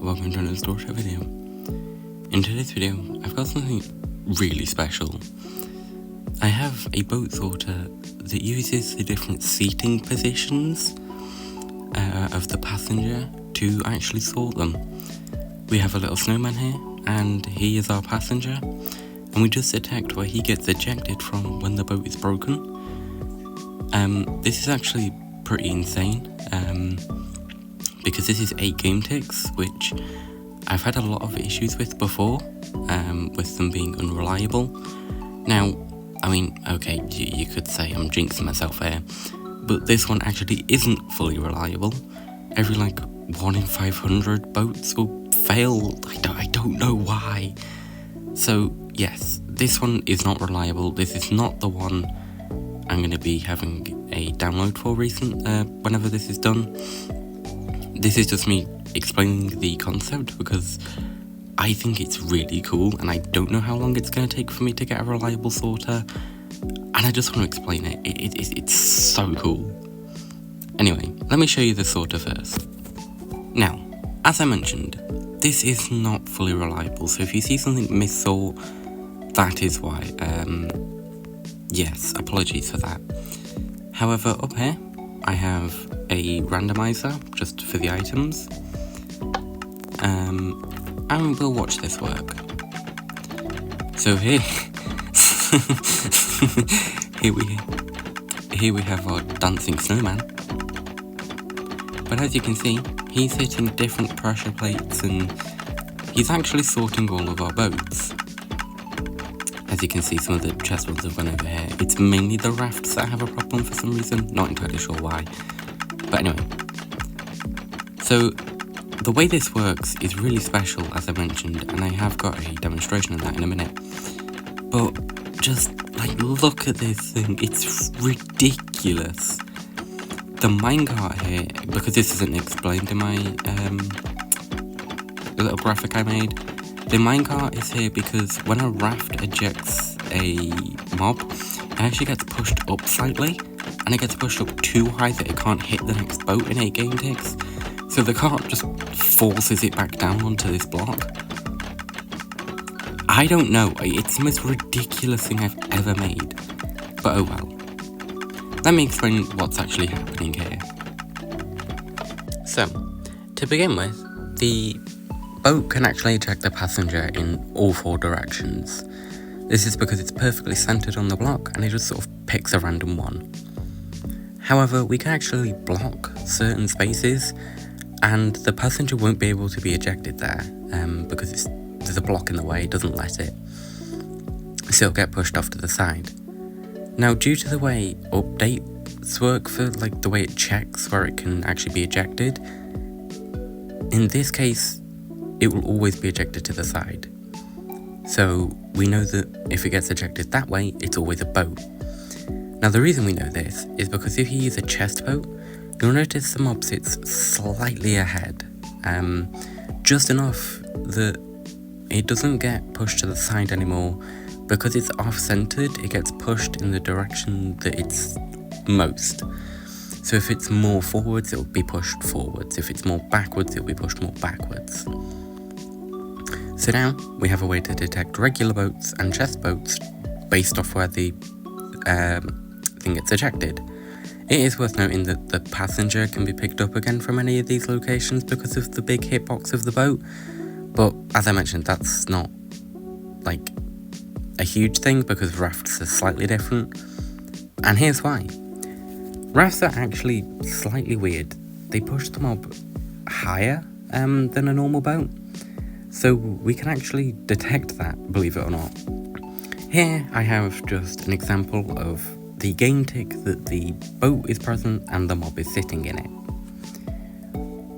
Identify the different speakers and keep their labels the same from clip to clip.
Speaker 1: welcome to another Storyshare video. In today's video, I've got something really special. I have a boat sorter that uses the different seating positions of the passenger to actually sort them. We have a little snowman here, and he is our passenger, and we just detect where he gets ejected from when the boat is broken. This is actually pretty insane, because this is 8 game ticks, which I've had a lot of issues with before, with them being unreliable. Now, I mean, okay, you could say I'm jinxing myself here, but this one actually isn't fully reliable. Every 1 in 500 boats will fail. I don't know why. So yes, this one is not reliable. This is not the one I'm going to be having a download for whenever this is done. This is just me explaining the concept because I think it's really cool, and I don't know how long it's going to take for me to get a reliable sorter, and I just want to explain it. It's so cool. Anyway, let me show you the sorter first. Now, as I mentioned, this is not fully reliable, so if you see something missort, that is why. Yes, apologies for that. However, up here, I have a randomizer just for the items, and we'll watch this work. So here we have our dancing snowman, but as you can see, he's hitting different pressure plates, and he's actually sorting all of our boats. As you can see, some of the chest ones have gone over here. It's mainly the rafts that have a problem for some reason, not entirely sure why. But anyway, so the way this works is really special, as I mentioned, and I have got a demonstration of that in a minute. But just look at this thing, it's ridiculous. The minecart here, because this isn't explained in my little graphic I made, the minecart is here because when a raft ejects a mob, it actually gets pushed up slightly, and it gets pushed up too high that it can't hit the next boat in 8 game ticks. So the cart just forces it back down onto this block. I don't know, it's the most ridiculous thing I've ever made. But oh well. Let me explain what's actually happening here. So, to begin with, the boat can actually eject the passenger in all 4 directions. This is because it's perfectly centered on the block, and it just sort of picks a random one. However, we can actually block certain spaces, and the passenger won't be able to be ejected there, because there's a block in the way, it doesn't let it. So it'll get pushed off to the side. Now, due to the way updates work for the way it checks where it can actually be ejected, in this case, it will always be ejected to the side. So we know that if it gets ejected that way, it's always a boat. Now the reason we know this is because if you use a chest boat, you'll notice the mob sits slightly ahead, just enough that it doesn't get pushed to the side anymore. Because it's off-centered, it gets pushed in the direction that it's most. So if it's more forwards, it'll be pushed forwards. If it's more backwards, it'll be pushed more backwards. So now we have a way to detect regular boats and chest boats based off where the thing gets ejected. It is worth noting that the passenger can be picked up again from any of these locations because of the big hitbox of the boat. But as I mentioned, that's not a huge thing because rafts are slightly different. And here's why. Rafts are actually slightly weird. They push the mob higher than a normal boat. So we can actually detect that, believe it or not. Here I have just an example of the game tick that the boat is present and the mob is sitting in it.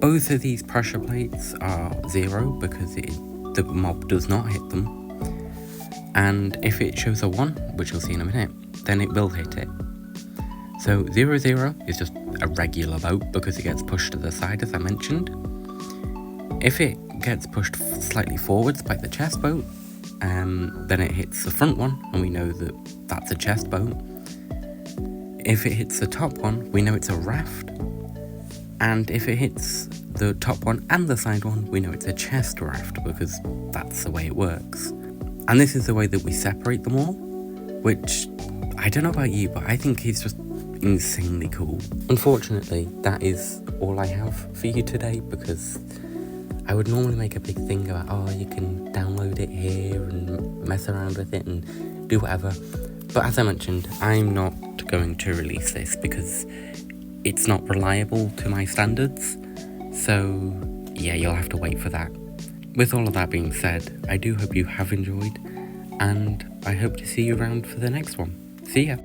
Speaker 1: Both of these pressure plates are 0 because the mob does not hit them. And if it shows a 1, which you'll see in a minute, then it will hit it. So 0, 0 is just a regular boat because it gets pushed to the side, as I mentioned. If it gets pushed slightly forwards by the chest boat, then it hits the front one, and we know that that's a chest boat. If it hits the top one, we know it's a raft. And if it hits the top one and the side one, we know it's a chest raft because that's the way it works. And this is the way that we separate them all, which, I don't know about you, but I think it's just insanely cool. Unfortunately, that is all I have for you today, because I would normally make a big thing about, oh, you can download it here and mess around with it and do whatever. But as I mentioned, I'm not going to release this because it's not reliable to my standards. So yeah, you'll have to wait for that. With all of that being said, I do hope you have enjoyed, and I hope to see you around for the next one. See ya!